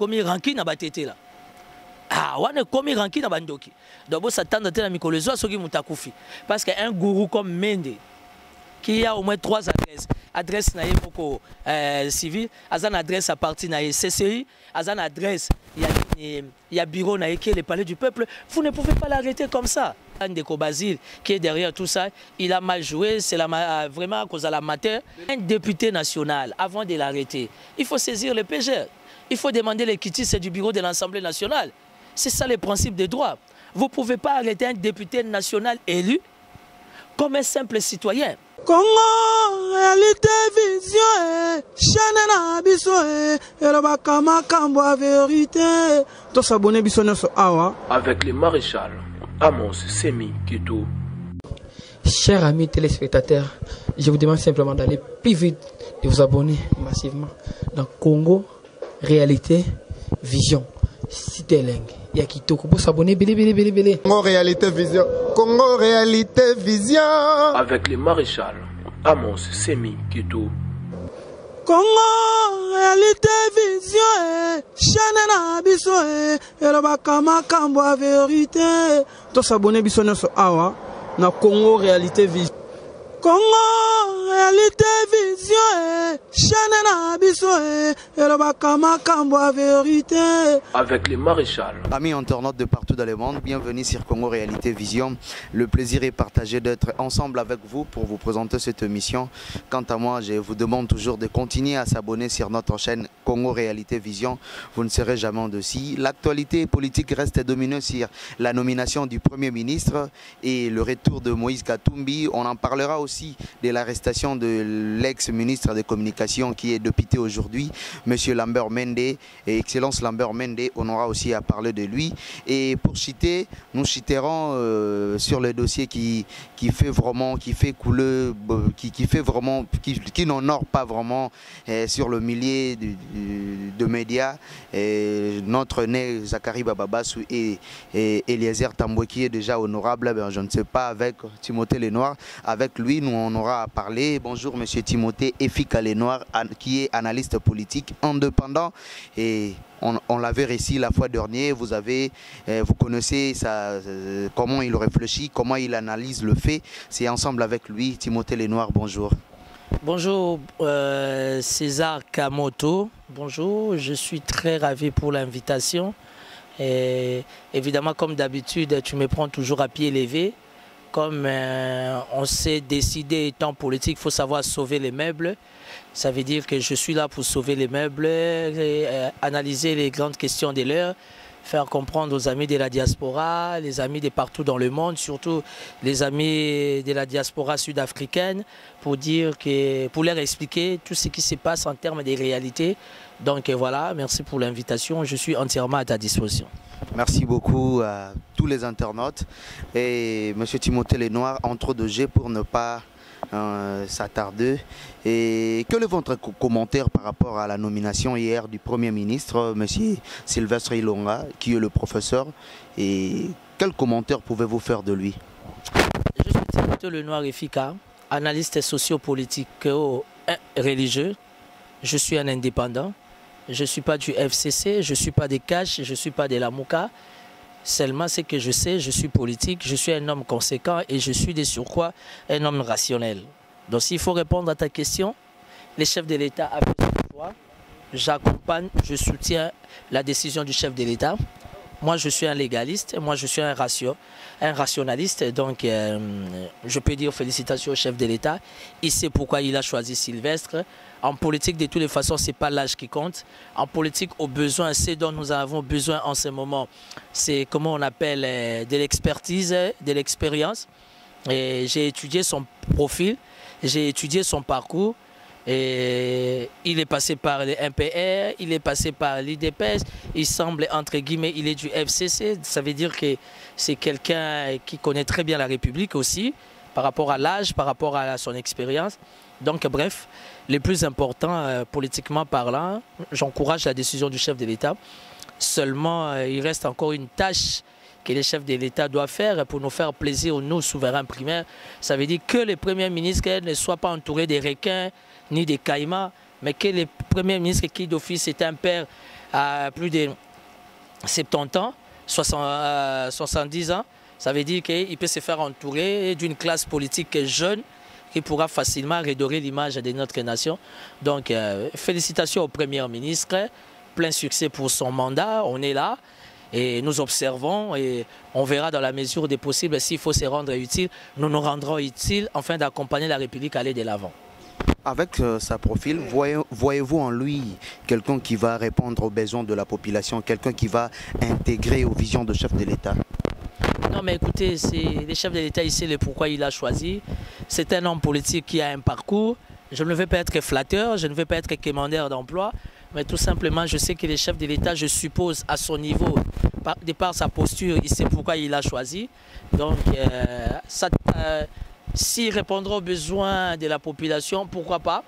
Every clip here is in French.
komi ranki na batete là. Ah, wana komi ranki na bandoki. Donc ça tente de la microlezo soki mutakufi parce qu'un gourou comme Mende qui a au moins 3 adresses. Adresse na yeko civil, azan adresse à partir na CCI, azan adresse il y a bureau na yeke le palais du peuple. Vous ne pouvez pas l'arrêter comme ça. Ndeko Basile qui est derrière tout ça, il a mal joué, c'est vraiment à cause de l'amateur. Un député national, avant de l'arrêter, il faut saisir le PGR. Il faut demander les quitus du bureau de l'Assemblée nationale. C'est ça le principe des droits. Vous ne pouvez pas arrêter un député national élu comme un simple citoyen. Congo, réalité, vision, chaîne na biso, elobakama kambo a vérité. To s'abonner biso na so awa. Avec le maréchal Amos Semi Kito. Chers amis téléspectateurs, je vous demande simplement d'aller plus vite, de vous abonner massivement dans Congo, réalité, vision. Cité Leng. Il y a qui pour s'abonner. Congo, réalité, vision. Congo, réalité, vision. Avec le maréchal Amos Semi Kito. Congo, réalité, vision, chaîne na biso, elobakama kambo a vérité. To s'abonner biso na so awa, na Congo, réalité, vision. Congo, réalité, vision, chaîne na biso, elobakama kambo a vérité. Avec le maréchal. Amis internautes de partout dans le monde, bienvenue sur Congo Réalité Vision. Le plaisir est partagé d'être ensemble avec vous pour vous présenter cette émission. Quant à moi, je vous demande toujours de continuer à s'abonner sur notre chaîne Congo Réalité Vision. Vous ne serez jamais en dessus. L'actualité politique reste dominée sur la nomination du Premier ministre et le retour de Moïse Katumbi. On en parlera aussi de l'arrestation de l'ex-ministre des Communications qui est député aujourd'hui, M. Lambert Mende, et Excellence Lambert Mende. On aura aussi à parler de lui. Et pour citer, nous citerons sur le dossier qui fait vraiment, qui fait couler, qui n'honore pas vraiment sur le millier de médias, notre né Zachary Bababassou et Eliezer Tamboué qui est déjà honorable. Je ne sais pas avec Timothée Lenoir. Avec lui, nous on aura à parler. Bonjour Monsieur Timothée Efika Lenoir, qui est analyste politique indépendant et on l'avait réussi la fois dernière. Vous connaissez comment il réfléchit, comment il analyse le fait. C'est ensemble avec lui. Timothée Lenoir, bonjour. Bonjour César Kamoto. Bonjour, je suis très ravi pour l'invitation. Évidemment, comme d'habitude, tu me prends toujours à pied levé. Comme on s'est décidé, étant politique, il faut savoir sauver les meubles. Ça veut dire que je suis là pour sauver les meubles, analyser les grandes questions de l'heure, faire comprendre aux amis de la diaspora, les amis de partout dans le monde, surtout les amis de la diaspora sud-africaine, pour leur expliquer tout ce qui se passe en termes de réalité. Donc voilà, merci pour l'invitation, je suis entièrement à ta disposition. Merci beaucoup à tous les internautes. Et M. Timothée Lenoir, entre deux G pour ne pas s'attarder. Et quel est votre commentaire par rapport à la nomination hier du Premier ministre, M. Sylvestre Ilonga, qui est le professeur? Et quel commentaire pouvez-vous faire de lui? Je suis Timothée Lenoir Efika, analyste sociopolitique religieux. Je suis un indépendant. Je ne suis pas du FCC, je ne suis pas des Cash, je ne suis pas de la Mouka. Seulement ce que je sais, je suis politique, je suis un homme conséquent et je suis de surcroît un homme rationnel. Donc s'il faut répondre à ta question, les chefs de l'État a fait son choix. J'accompagne, je soutiens la décision du chef de l'État. Moi je suis un légaliste, moi je suis un rationaliste, donc je peux dire félicitations au chef de l'État. Il sait pourquoi il a choisi Sylvestre. En politique, de toutes les façons, ce n'est pas l'âge qui compte. En politique, au besoin, ce dont nous avons besoin en ce moment, c'est comment on appelle de l'expertise, de l'expérience. J'ai étudié son profil, j'ai étudié son parcours. Et il est passé par le MPR, il est passé par l'IDPS, il semble, entre guillemets, il est du FCC. Ça veut dire que c'est quelqu'un qui connaît très bien la République aussi, par rapport à l'âge, par rapport à son expérience. Donc bref, le plus important, politiquement parlant, j'encourage la décision du chef de l'État. Seulement, il reste encore une tâche que les chefs de l'État doivent faire pour nous faire plaisir, nous, souverains primaires. Ça veut dire que les premiers ministres ne soient pas entourés des requins ni des caïmans, mais que le premier ministre qui d'office est un père à plus de 70 ans, 70 ans, ça veut dire qu'il peut se faire entourer d'une classe politique jeune qui pourra facilement redorer l'image de notre nation. Donc, félicitations au Premier ministre, plein succès pour son mandat, on est là. Et nous observons et on verra dans la mesure des possibles s'il faut se rendre utile, nous nous rendrons utiles afin d'accompagner la République à aller de l'avant. Avec sa profil, voyez-vous en lui quelqu'un qui va répondre aux besoins de la population, quelqu'un qui va intégrer aux visions de chef de l'État? Non mais écoutez, le chef de l'État ici, le pourquoi il a choisi. C'est un homme politique qui a un parcours. Je ne veux pas être flatteur, je ne veux pas être commandeur d'emploi, mais tout simplement je sais que le chef de l'État, je suppose à son niveau, de par sa posture, il sait pourquoi il a choisi. Donc s'il répondra aux besoins de la population, pourquoi pas?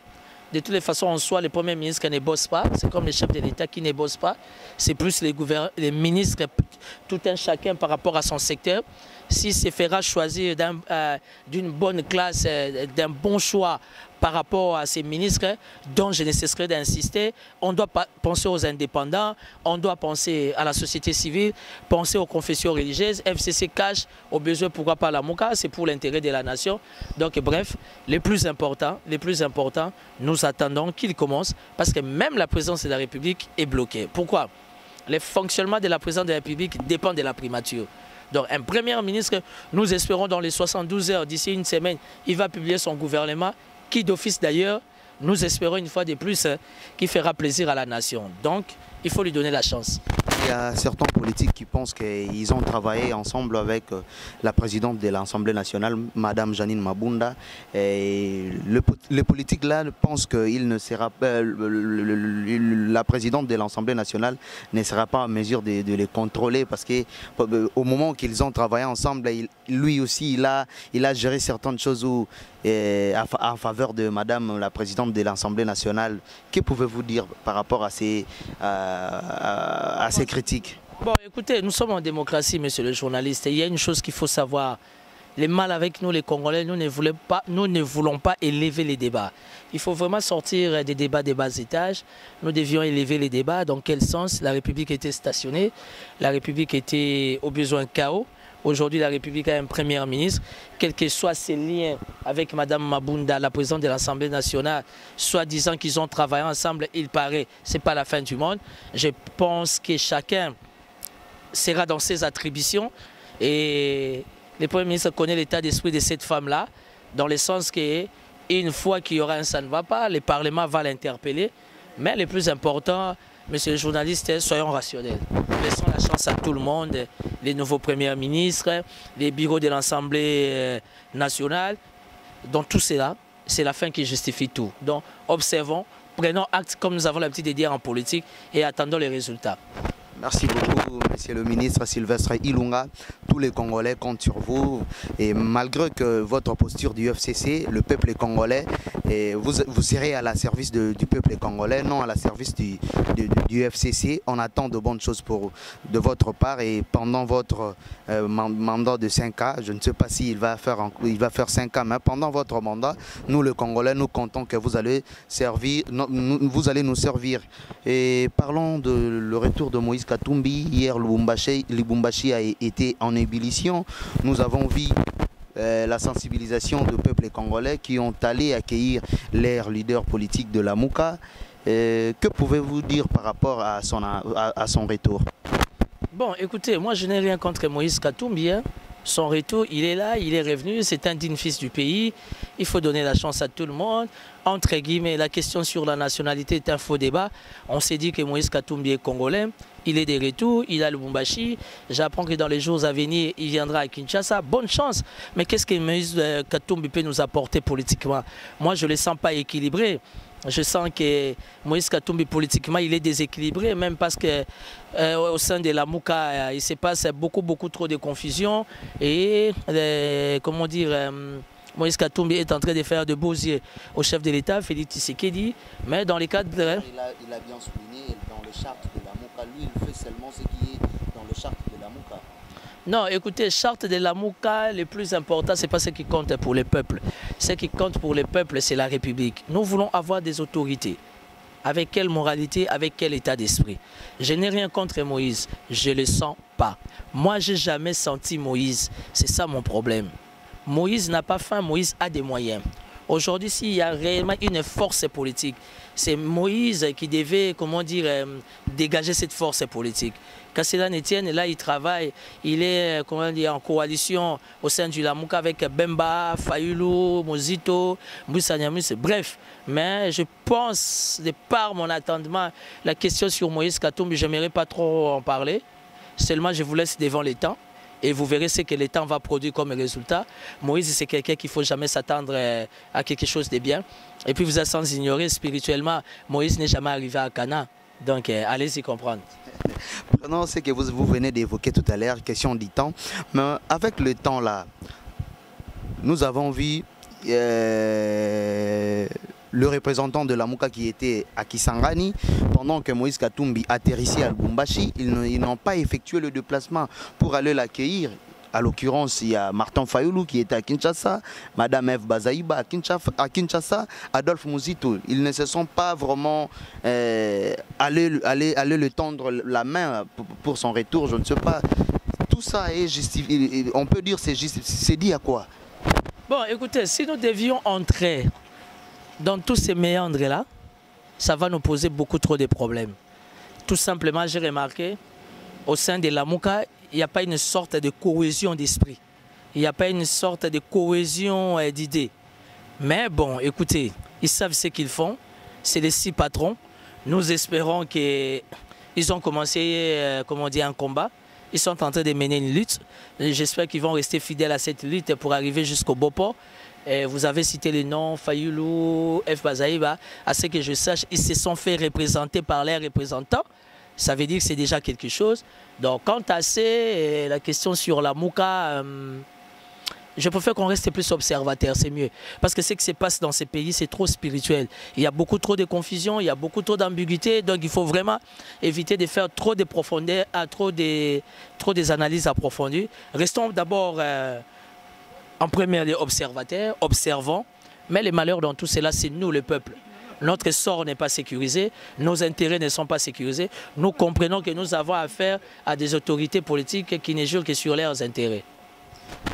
De toutes les façons, en soi, le Premier ministre qui ne bosse pas, c'est comme le chef de l'État qui ne bosse pas. C'est plus les ministres, tout un chacun par rapport à son secteur. S'il se fera choisir d'une bonne classe, d'un bon choix par rapport à ces ministres, dont je ne cesserai d'insister, on doit penser aux indépendants, on doit penser à la société civile, penser aux confessions religieuses. FCC cache aux besoins, pourquoi pas la MOCA, c'est pour l'intérêt de la nation. Donc bref, les plus importants, nous attendons qu'ils commencent, parce que même la présidence de la République est bloquée. Pourquoi? Le fonctionnement de la présidence de la République dépend de la primature. Donc un Premier ministre, nous espérons dans les 72 heures, d'ici une semaine, il va publier son gouvernement, qui d'office d'ailleurs, nous espérons une fois de plus, qui fera plaisir à la nation. Donc, il faut lui donner la chance. Il y a certains politiques qui pensent qu'ils ont travaillé ensemble avec la présidente de l'Assemblée nationale, Madame Janine Mabunda. Et les politiques là pensent que la présidente de l'Assemblée nationale ne sera pas en mesure de les contrôler parce qu'au moment qu'ils ont travaillé ensemble, lui aussi il a géré certaines choses en faveur de Madame la présidente de l'Assemblée nationale. Que pouvez-vous dire par rapport à ces critiques? Bon, écoutez, nous sommes en démocratie, monsieur le journaliste. Et il y a une chose qu'il faut savoir. Les mal avec nous, les Congolais, nous ne voulons pas élever les débats. Il faut vraiment sortir des débats des bas étages. Nous devions élever les débats. Dans quel sens? La République était stationnée. La République était au besoin chaos. Aujourd'hui, la République a un Premier ministre. Quels que soient ses liens avec Mme Mabunda, la présidente de l'Assemblée nationale, soi-disant qu'ils ont travaillé ensemble, il paraît, ce n'est pas la fin du monde. Je pense que chacun sera dans ses attributions. Et le Premier ministre connaît l'état d'esprit de cette femme-là, dans le sens qu'une fois qu'il y aura un ça ne va pas, le Parlement va l'interpeller. Mais le plus important, monsieur le journaliste, soyons rationnels. Laissons la chance à tout le monde, les nouveaux premiers ministres, les bureaux de l'Assemblée nationale. Donc tout cela, c'est la fin qui justifie tout. Donc observons, prenons acte comme nous avons l'habitude de dire en politique et attendons les résultats. Merci beaucoup, monsieur le ministre Sylvestre Ilunga. Tous les Congolais comptent sur vous. Et malgré que votre posture du FCC, le peuple congolais, et vous serez à la service du peuple congolais, non à la service du FCC. On attend de bonnes choses de votre part. Et pendant votre mandat de 5 ans, je ne sais pas s'il va faire 5 ans, mais pendant votre mandat, nous les Congolais, nous comptons que vous allez nous servir. Et parlons de le retour de Moïse Katumbi. Hier, Lubumbashi a été en ébullition. Nous avons vu la sensibilisation du peuple congolais qui ont allé accueillir leur leader politique de la MOCA. Que pouvez-vous dire par rapport à son retour? Bon, écoutez, moi je n'ai rien contre Moïse Katumbi. Son retour, il est là, il est revenu, c'est un digne fils du pays. Il faut donner la chance à tout le monde. Entre guillemets, la question sur la nationalité est un faux débat. On s'est dit que Moïse Katumbi est congolais. Il est de retour, il a le Lubumbashi. J'apprends que dans les jours à venir, il viendra à Kinshasa. Bonne chance. Mais qu'est-ce que Moïse Katumbi peut nous apporter politiquement? Moi, je ne le sens pas équilibré. Je sens que Moïse Katumbi, politiquement, il est déséquilibré, même parce que au sein de la MOCA, il se passe beaucoup trop de confusion. Et, comment dire, Moïse Katumbi est en train de faire de beaux yeux au chef de l'État, Félix Tshisekedi. Mais dans les cadres... Il a bien souligné, dans le charte de la MOCA, lui, il fait seulement ce qui est dans le charte de la MOCA. Non, écoutez, charte de la MOCA, le plus important, ce n'est pas ce qui compte pour les peuples. Ce qui compte pour les peuples, c'est la République. Nous voulons avoir des autorités. avec quelle moralité, avec quel état d'esprit. Je n'ai rien contre Moïse, je ne le sens pas. Moi, je n'ai jamais senti Moïse, c'est ça mon problème. Moïse n'a pas faim, Moïse a des moyens. Aujourd'hui, s'il y a réellement une force politique, c'est Moïse qui devait, comment dire, dégager cette force politique. Quand cela ne tienne, là, il travaille, il est, comment dire, en coalition au sein du Lamuka avec Bemba, Fayulu, Mozito, Moussaniamus, bref. Mais je pense, de par mon attendement, la question sur Moïse Katumbi, je n'aimerais pas trop en parler. Seulement, je vous laisse devant les temps. Et vous verrez ce que le temps va produire comme résultat. Moïse, c'est quelqu'un qu'il ne faut jamais s'attendre à quelque chose de bien. Et puis vous êtes sans ignorer, spirituellement, Moïse n'est jamais arrivé à Cana. Donc allez-y comprendre. Prenons ce que vous venez d'évoquer tout à l'heure, question du temps. Mais avec le temps là, nous avons vu le représentant de la Mouka qui était à Kisangani, pendant que Moïse Katumbi atterrissait à Lubumbashi, ils n'ont pas effectué le déplacement pour aller l'accueillir. À l'occurrence, il y a Martin Fayulu qui était à Kinshasa, Madame Eve Bazaïba à Kinshasa, Adolphe Muzito. Ils ne se sont pas vraiment allés le tendre la main pour son retour, je ne sais pas. Tout ça est justifié, on peut dire c'est dit à quoi? Bon, écoutez, si nous devions entrer dans tous ces méandres-là, ça va nous poser beaucoup trop de problèmes. Tout simplement, j'ai remarqué, au sein de la Mouka, il n'y a pas une sorte de cohésion d'esprit. Il n'y a pas une sorte de cohésion d'idées. Mais bon, écoutez, ils savent ce qu'ils font. C'est les 6 patrons. Nous espérons qu'ils ont commencé comment dire, un combat. Ils sont en train de mener une lutte. J'espère qu'ils vont rester fidèles à cette lutte pour arriver jusqu'au beau port. Vous avez cité les noms, Fayulu, F. Bazaïba. À ce que je sache, ils se sont fait représenter par leurs représentants. Ça veut dire que c'est déjà quelque chose. Donc, quant à la question sur la Mouka, je préfère qu'on reste plus observateur, c'est mieux. Parce que ce qui se passe dans ces pays, c'est trop spirituel. Il y a beaucoup trop de confusion, il y a beaucoup trop d'ambiguïté. Donc, il faut vraiment éviter de faire trop de profondeur, trop des analyses approfondies. Restons d'abord en premier lieu observateurs, observants. Mais le malheur dans tout cela, c'est nous, le peuple. Notre sort n'est pas sécurisé, nos intérêts ne sont pas sécurisés. Nous comprenons que nous avons affaire à des autorités politiques qui ne jouent que sur leurs intérêts.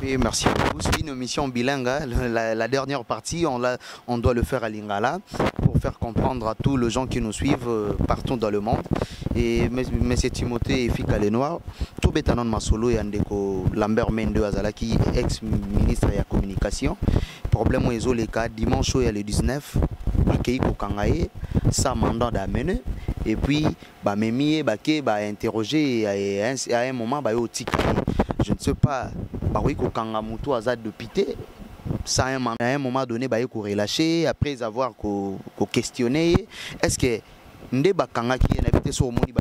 Oui, merci beaucoup. C'est une mission bilingue. La dernière partie, on doit le faire à Lingala pour faire comprendre à tous les gens qui nous suivent partout dans le monde. Et M. Timothée Fika Lenoir, tout bétanon Masolo et Andeko Lambert Mende Azalaki, ex-ministre de la communication. Problème où les cas dimanche il y a le 19, Keiko Kangaye, ça mandat d'amener. Et puis, Memi interroger à un moment, je ne sais pas, Kanga Moutou Azad de Pité. Ça, à un moment donné, il faut relâcher après avoir questionné. Est-ce que Ndeba Kanga qui est invité sur le monde, il va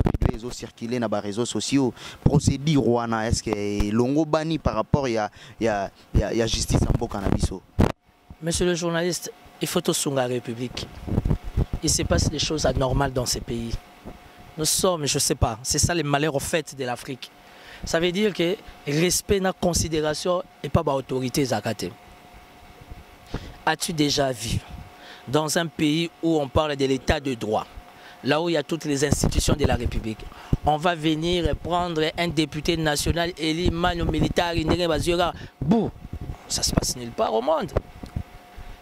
circuler dans les réseaux sociaux, procédure Rwanda, est-ce que l'ongo bani par rapport à la justice en Bokanabiso? Monsieur le journaliste, il faut tout sur la République. Il se passe des choses anormales dans ces pays. Nous sommes, je ne sais pas, c'est ça le malheur au fait de l'Afrique. Ça veut dire que respect, la considération et pas d'autorité zakate. As-tu déjà vu dans un pays où on parle de l'état de droit, là où il y a toutes les institutions de la République, on va venir prendre un député national élu manu militaire, bouh, ça se passe nulle part au monde.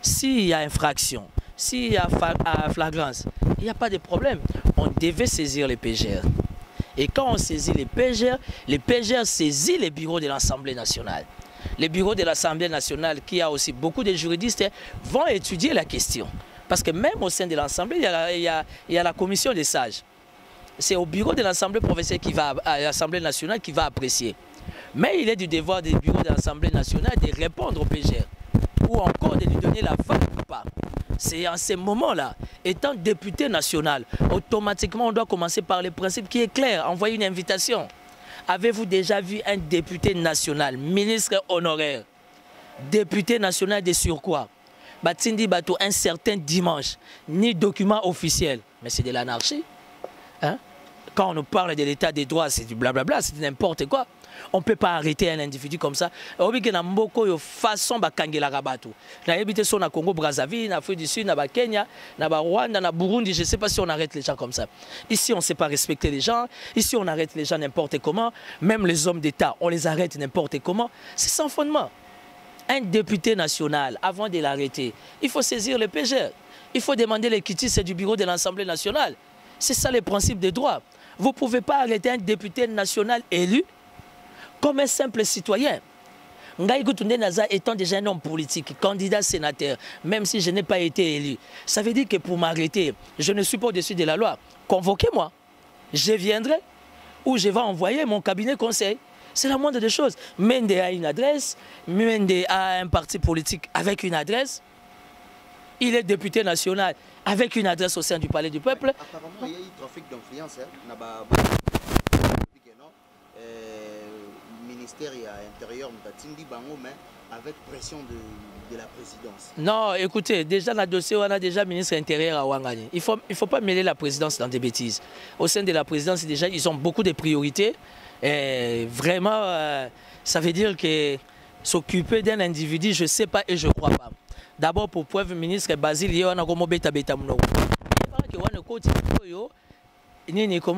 S'il y a infraction, s'il y a flagrance, il n'y a pas de problème. On devait saisir les PGR. Et quand on saisit les PGR saisit les bureaux de l'Assemblée nationale. Les bureaux de l'Assemblée nationale, qui a aussi beaucoup de juristes, vont étudier la question. Parce que même au sein de l'Assemblée, il y a la commission des sages. C'est au bureau de l'Assemblée provinciale à l'Assemblée nationale qui va apprécier. Mais il est du devoir des bureaux de l'Assemblée nationale de répondre au PGR. Ou encore de lui donner la vote ou pas. C'est en ces moments-là, étant député national, automatiquement on doit commencer par le principe qui est clair, envoyer une invitation. Avez-vous déjà vu un député national, ministre honoraire, député national de surcroît, Batindi Bato un certain dimanche, ni document officiel, mais c'est de l'anarchie. Hein? Quand on nous parle de l'état des droits, c'est du blablabla, c'est n'importe quoi. On ne peut pas arrêter un individu comme ça. On a une façon de kangela rabatou. On a habité sur le Congo, Brazzaville, en Afrique du Sud, au Kenya, au Rwanda, au Burundi. Je ne sais pas si on arrête les gens comme ça. Ici, on ne sait pas respecter les gens. Ici, on arrête les gens n'importe comment. Même les hommes d'État, on les arrête n'importe comment. C'est sans fondement. Un député national, avant de l'arrêter, il faut saisir le PGR. Il faut demander les quitus du bureau de l'Assemblée nationale. C'est ça le principe des droits. Vous ne pouvez pas arrêter un député national élu comme un simple citoyen. Étant déjà un homme politique, candidat sénateur, même si je n'ai pas été élu, ça veut dire que pour m'arrêter, je ne suis pas au-dessus de la loi. Convoquez-moi. Je viendrai ou je vais envoyer mon cabinet conseil. C'est la moindre des choses. Mende a une adresse, Mende a un parti politique avec une adresse. Il est député national avec une adresse au sein du Palais du Peuple. Apparemment, il y a eu trafic d'influence. Ministère et intérieur, mais avec pression de la présidence. Non, écoutez, déjà dans le dossier, on a déjà ministre intérieur à Ouangani. Il faut pas mêler la présidence dans des bêtises. Au sein de la présidence, déjà, ils ont beaucoup de priorités. Et vraiment, ça veut dire que s'occuper d'un individu, je ne sais pas et je ne crois pas. D'abord, pour preuve, ministre Basile, on a comment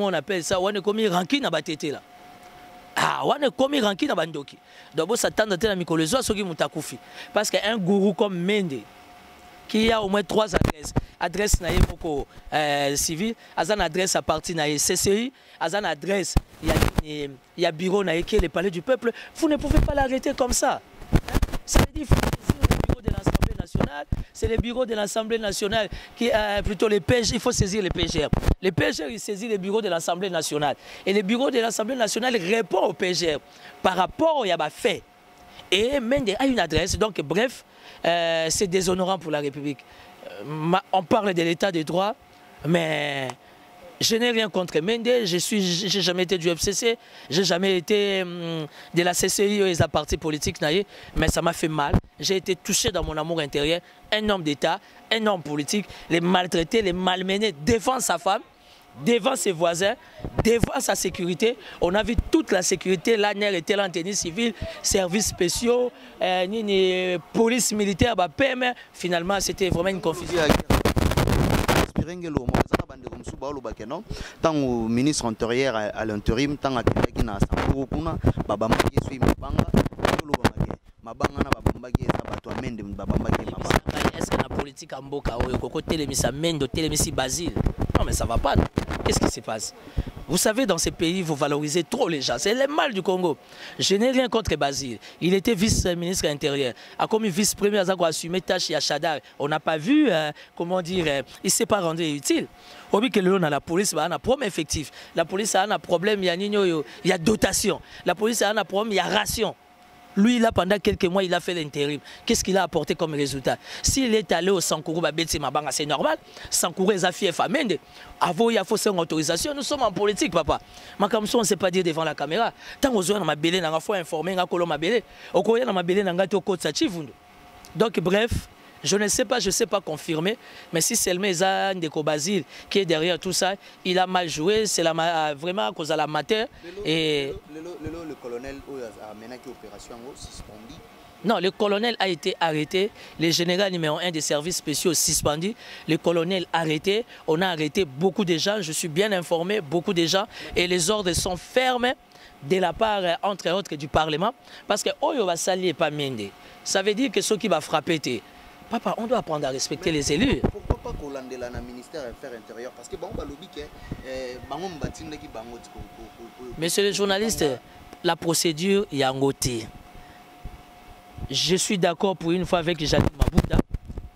on appelle ça? On a commis ranking à Batete là. Ah, on a commis ranking à Bandoki. D'abord, ça tente à Mikolozo à Sogi Moutakufi. Parce qu'un gourou comme Mende, qui a au moins 3 adresses, adresse naïe beaucoup civil, azan adresse à parti naïe CCI, azan adresse, il y a bureau naïe qui est le Palais du Peuple, vous ne pouvez pas l'arrêter comme ça. Ça veut dire qu'il faut saisir le bureau de l'Assemblée nationale, c'est le bureau de l'Assemblée nationale qui plutôt les PGR, il faut saisir les PGR. Les PGR, ils saisissent le bureau de l'Assemblée nationale. Et le bureau de l'Assemblée nationale répond au PGR par rapport au Yaba fait. Et Mende a une adresse, donc bref, c'est déshonorant pour la République. On parle de l'état des droits, mais je n'ai rien contre Mende, j'ai jamais été du FCC, j'ai jamais été de la CCI ou des partis politiques, mais ça m'a fait mal. J'ai été touché dans mon amour intérieur. Un homme d'État, un homme politique, les maltraités, les malmenés devant sa femme, devant ses voisins, devant sa sécurité. On a vu toute la sécurité, l'ANR était là en tenue civile, services spéciaux, police militaire, PM. Finalement, c'était vraiment une confusion. Tant au ministre intérieur à l'intérim, tant à qui n'a pas est-ce que la politique en Boka, Basile? Non, mais ça va pas. Qu'est-ce qui se passe? Vous savez, dans ces pays, vous valorisez trop les gens. C'est le mal du Congo. Je n'ai rien contre Basile. Il était vice-ministre intérieur. A comme vice-premier, il a assumé tâche à Chadar. On n'a pas vu, comment dire, il ne s'est pas rendu utile. On dit que la police a un problème effectif. La police a un problème, il y a dotation. La police a un problème, il y a ration. Lui, là, pendant quelques mois, il a fait l'intérim. Qu'est-ce qu'il a apporté comme résultat? S'il est allé au Sankourou, c'est normal. Sankourou est affié Famende. Avant, il faut une autorisation. Nous sommes en politique, papa. Mais comme ça, on ne sait pas dire devant la caméra. Tant qu'on a belé, il faut informer, donc, bref. Je ne sais pas, je ne sais pas confirmer, mais si c'est le Meza Ndeko Basile qui est derrière tout ça, il a mal joué, c'est vraiment à cause de l'amateur. Et le colonel a mené l'opération suspendu. Non, le colonel a été arrêté, le général numéro 1 des services spéciaux suspendu, le colonel arrêté, on a arrêté beaucoup de gens, je suis bien informé, beaucoup de gens, et les ordres sont fermes de la part, entre autres, du Parlement, parce que Oyo va s'allier pas Mende. Ça veut dire que ceux qui vont frapper, papa, on doit apprendre à respecter les élus. Pourquoi pas qu'on lande dans le ministère des Affaires intérieures? Parce que bon, monsieur le journaliste, la procédure est en côté. Je suis d'accord pour une fois avec Jadis Mabouda,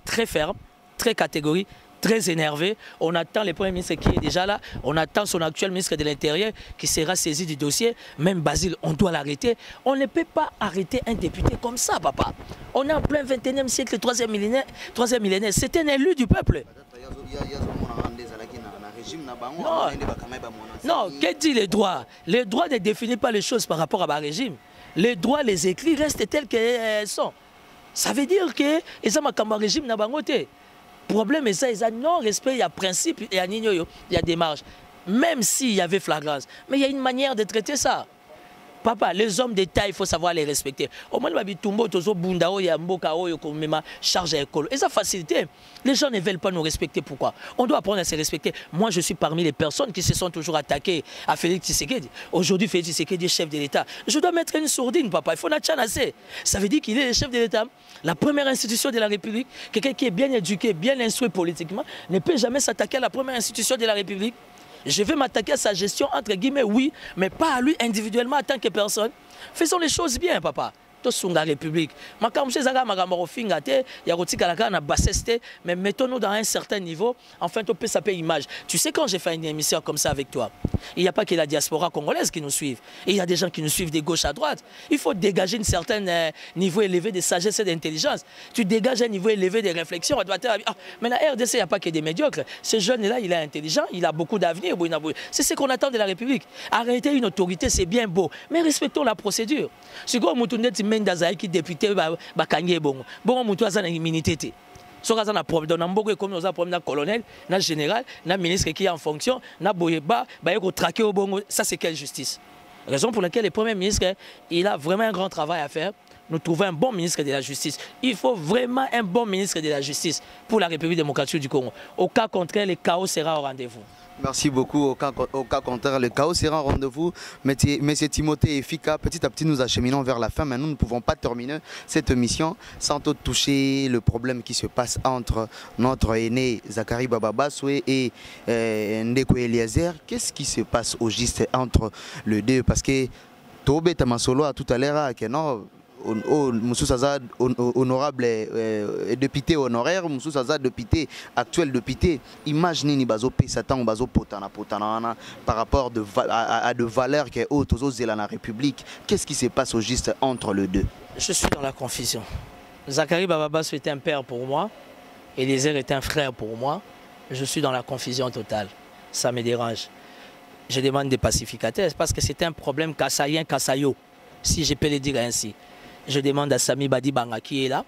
très ferme, très catégorique, très énervé. On attend le Premier ministre qui est déjà là, on attend son actuel ministre de l'Intérieur qui sera saisi du dossier. Même Basile, on doit l'arrêter. On ne peut pas arrêter un député comme ça, papa. On est en plein 21e siècle, 3e millénaire. C'est un élu du peuple. Non, qu'est-ce que dit les droits? Les droits ne définissent pas les choses par rapport à un régime. Les droits, les écrits restent tels qu'ils sont. Ça veut dire que les régime n'a pas. Problème, c'est ça, il y a non-respect, il y a principe, il y a démarche. même s'il y avait flagrance. Mais il y a une manière de traiter ça. Papa, les hommes d'État, il faut savoir les respecter. Au moins, charge à l'école. Et ça facilité. Les gens ne veulent pas nous respecter. Pourquoi? On doit apprendre à se respecter. Moi, je suis parmi les personnes qui se sont toujours attaquées à Félix Tshisekedi. Aujourd'hui, Félix Tshisekedi est chef de l'État. Je dois mettre une sourdine, papa. Il faut natchanasser. Ça veut dire qu'il est le chef de l'État. La première institution de la République, quelqu'un qui est bien éduqué, bien instruit politiquement, ne peut jamais s'attaquer à la première institution de la République. Je vais m'attaquer à sa gestion, entre guillemets, oui, mais pas à lui individuellement en tant que personne. Faisons les choses bien, papa. Tosunga République. Mais mettons-nous dans un certain niveau, enfin, tu peux saper image. Tu sais, quand j'ai fait une émission comme ça avec toi, il n'y a pas que la diaspora congolaise qui nous suive. Il y a des gens qui nous suivent de gauche à droite. Il faut dégager un certain niveau élevé de sagesse et d'intelligence. Tu dégages un niveau élevé de réflexion. Mais la RDC, il n'y a pas que des médiocres. Ce jeune-là, il est intelligent, il a beaucoup d'avenir. C'est ce qu'on attend de la République. Arrêter une autorité, c'est bien beau, mais respectons la procédure. C'est comme Mendazaï qui député bakanye bongo bongo mutu aza na immunité te so kaza na problème na mboko comme nous a problème na colonel na général na ministre qui est en fonction na boyeba ba yeko traquer au bongo. Ça c'est quelle justice? Raison pour laquelle le premier ministre il a vraiment un grand travail à faire. Nous trouvons un bon ministre de la justice. Il faut vraiment un bon ministre de la justice pour la République démocratique du Congo. Au cas contraire, le chaos sera au rendez-vous. Merci beaucoup. Au cas contraire, le chaos sera au rendez-vous. Monsieur Timothée Fika, petit à petit, nous acheminons vers la fin, mais nous ne pouvons pas terminer cette mission sans toucher le problème qui se passe entre notre aîné Zakari Bababasoué et Ndeko Eliezer. Qu'est-ce qui se passe au juste entre les deux? Parce que Tobe Tamasolo a tout à l'heure que non. Moussousaza honorable député honoraire, Moussousaza député actuel député. Imaginez ni bazo Satan bazo potana par rapport à de valeurs qui est haute aux autres de la République. Qu'est-ce qui se passe au juste entre les deux? Je suis dans la confusion. Zakari Bababasoué était un père pour moi, Eliezer est un frère pour moi. Je suis dans la confusion totale. Ça me dérange. Je demande des pacificateurs parce que c'est un problème kassayen kassayo, si je peux le dire ainsi. Je demande à Sami Badi Banga qui est là,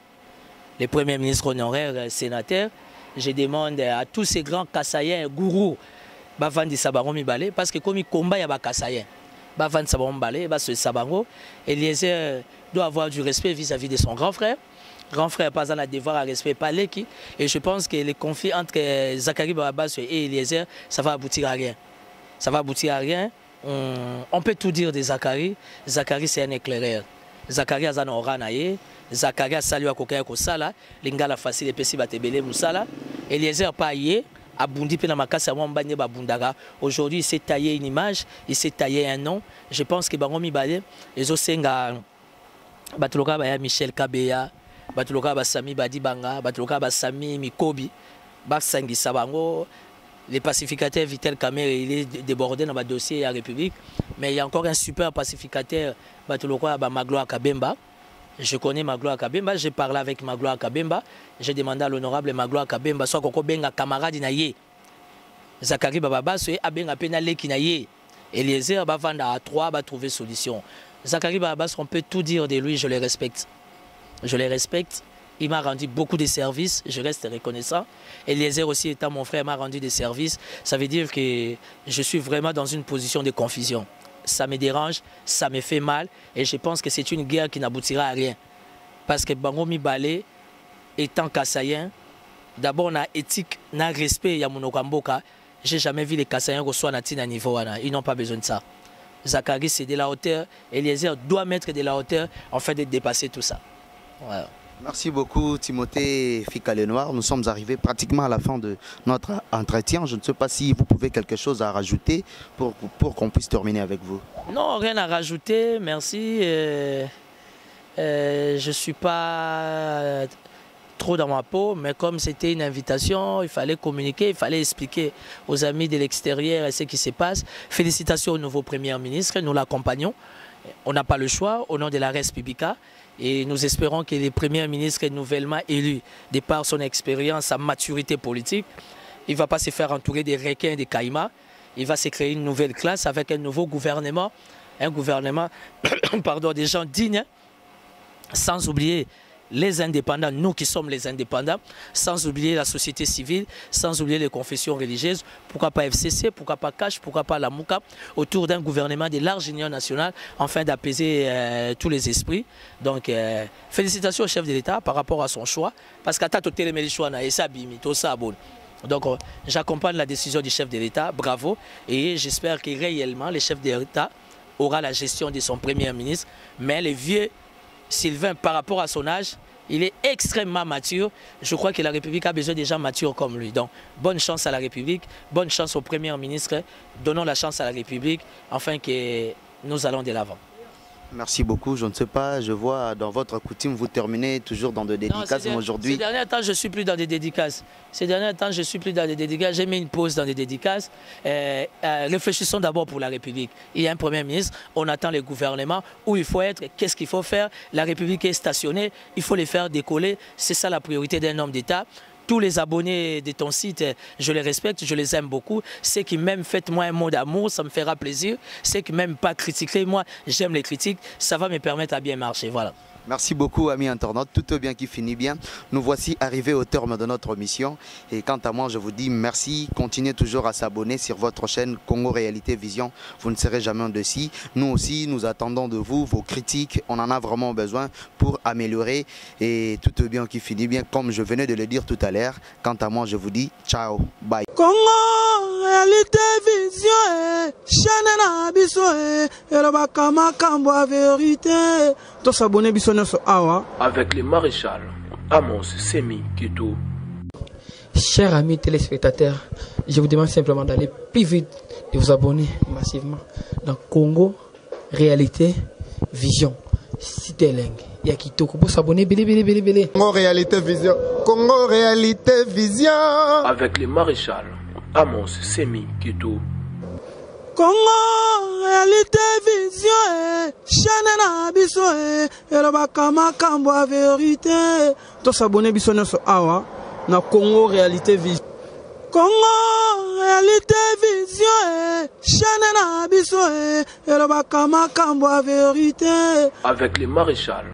le premier ministre honoraire, sénateur. Je demande à tous ces grands Kassaïens, gourous, Bavandi Sabango Mibale, parce que comme il combat, il y a des Kassaïens. Bavandi Sabango Mibale, Sabango. Eliezer doit avoir du respect vis-à-vis de son grand frère. Grand frère pas un devoir à respect par l'équipe. Et je pense que les conflits entre Zakari Bababasoué et Eliezer, ça va aboutir à rien. Ça va aboutir à rien. On peut tout dire de Zakari. Zakari, c'est un éclaireur. Zakari azana oranaye, Zakari a salué à Kokaya Kosala, Lingala facile et Pessi Batebele Moussala, Eliezer Paye, Abundi Penamakasa Wambanye Babundara. Aujourd'hui, il s'est taillé une image, il s'est taillé un nom. Je pense que Bangomi Bale, les Osenga, Batuloka Baya Michel Kabeya, Batuloka Basami Badi Banga, Batuloka Basami Mikobi, Basangi Sabango. Les pacificateurs Vitel Kamer, il est débordé dans le dossier à la République. Mais il y a encore un super pacificateur, Magloire Kabemba. Je connais Magloire Kabemba, j'ai parlé avec Magloire Kabemba. J'ai demandé à l'honorable Magloire Kabemba, soit qu'on benga camarade naye. Zakari Bababasoué a benga penale qui naye. Eliezer va vendre à 3, va trouver solution. Zakari Bababasoué, on peut tout dire de lui, je le respecte. Je le respecte. Il m'a rendu beaucoup de services, je reste reconnaissant. Eliezer aussi étant mon frère m'a rendu des services. Ça veut dire que je suis vraiment dans une position de confusion. Ça me dérange, ça me fait mal et je pense que c'est une guerre qui n'aboutira à rien. Parce que Bangomi Bale, étant Kassaïen, d'abord on a éthique, on a respect, Yamunokamboka. Je n'ai jamais vu les Kassaïens reçoivent un niveau. Ils n'ont pas besoin de ça. Zakari, c'est de la hauteur. Eliezer doit mettre de la hauteur en fait de dépasser tout ça. Voilà. Merci beaucoup Timothée Fika Lenoir. Nous sommes arrivés pratiquement à la fin de notre entretien. Je ne sais pas si vous pouvez quelque chose à rajouter pour qu'on puisse terminer avec vous. Non, rien à rajouter. Merci. Je ne suis pas trop dans ma peau, mais comme c'était une invitation, il fallait communiquer, il fallait expliquer aux amis de l'extérieur ce qui se passe. Félicitations au nouveau Premier ministre, nous l'accompagnons. On n'a pas le choix au nom de la Res Publica. Et nous espérons que le Premier ministre nouvellement élu, de par son expérience, sa maturité politique, il ne va pas se faire entourer des requins, des caïmans. Il va se créer une nouvelle classe avec un nouveau gouvernement. Un gouvernement pardon, des gens dignes, sans oublier les indépendants, nous qui sommes les indépendants, sans oublier la société civile, sans oublier les confessions religieuses, pourquoi pas FCC, pourquoi pas CACH, pourquoi pas la MOUCA, autour d'un gouvernement de large union nationale, afin d'apaiser tous les esprits. Donc, félicitations au chef de l'État par rapport à son choix, parce qu'à tout le choix, donc, j'accompagne la décision du chef de l'État, bravo, et j'espère que réellement, le chef de l'État aura la gestion de son premier ministre, mais le vieux Sylvain, par rapport à son âge, il est extrêmement mature. Je crois que la République a besoin de gens matures comme lui. Donc, bonne chance à la République, bonne chance au Premier ministre. Donnons la chance à la République, afin que nous allons de l'avant. Merci beaucoup. Je ne sais pas, je vois dans votre coutume, vous terminez toujours dans des dédicaces, mais aujourd'hui... Ces derniers temps, je ne suis plus dans des dédicaces. Ces derniers temps, je ne suis plus dans des dédicaces. J'ai mis une pause dans des dédicaces. Réfléchissons d'abord pour la République. Il y a un Premier ministre, on attend le gouvernement, où il faut être, qu'est-ce qu'il faut faire. La République est stationnée, il faut les faire décoller. C'est ça la priorité d'un homme d'État. Tous les abonnés de ton site, je les respecte, je les aime beaucoup. Ceux qui m'aiment, faites-moi un mot d'amour, ça me fera plaisir. Ceux qui m'aiment pas critiquer, moi, j'aime les critiques. Ça va me permettre à bien marcher. Voilà. Merci beaucoup, amis internautes. Tout est bien qui finit bien. Nous voici arrivés au terme de notre mission. Et quant à moi, je vous dis merci. Continuez toujours à s'abonner sur votre chaîne Congo Réalité Vision. Vous ne serez jamais en dessus. Nous aussi, nous attendons de vous vos critiques. On en a vraiment besoin pour améliorer. Et tout est bien qui finit bien, comme je venais de le dire tout à l'heure. Quant à moi, je vous dis ciao, bye. Congo Réalité Vision, chaîne na biso et le bakama kambo a vérité. To s'abonner biso nyonso awa. Avec le maréchal Amos Semi Kitou. Chers amis téléspectateurs, je vous demande simplement d'aller plus vite, de vous abonner massivement dans Congo Réalité Vision. Citeleng. Il y a qui pour s'abonner. Congo Réalité Vision. Congo Réalité Vision. Avec le maréchal Amos Semi Kitou. Congo Réalité Vision, chaîne na biso et le bakama kambo a vérité. To s'abonner biso nyonso awa na Congo Réalité Vision. Congo Réalité Vision, chaîne na biso et le bakama kambo a vérité. Avec le maréchal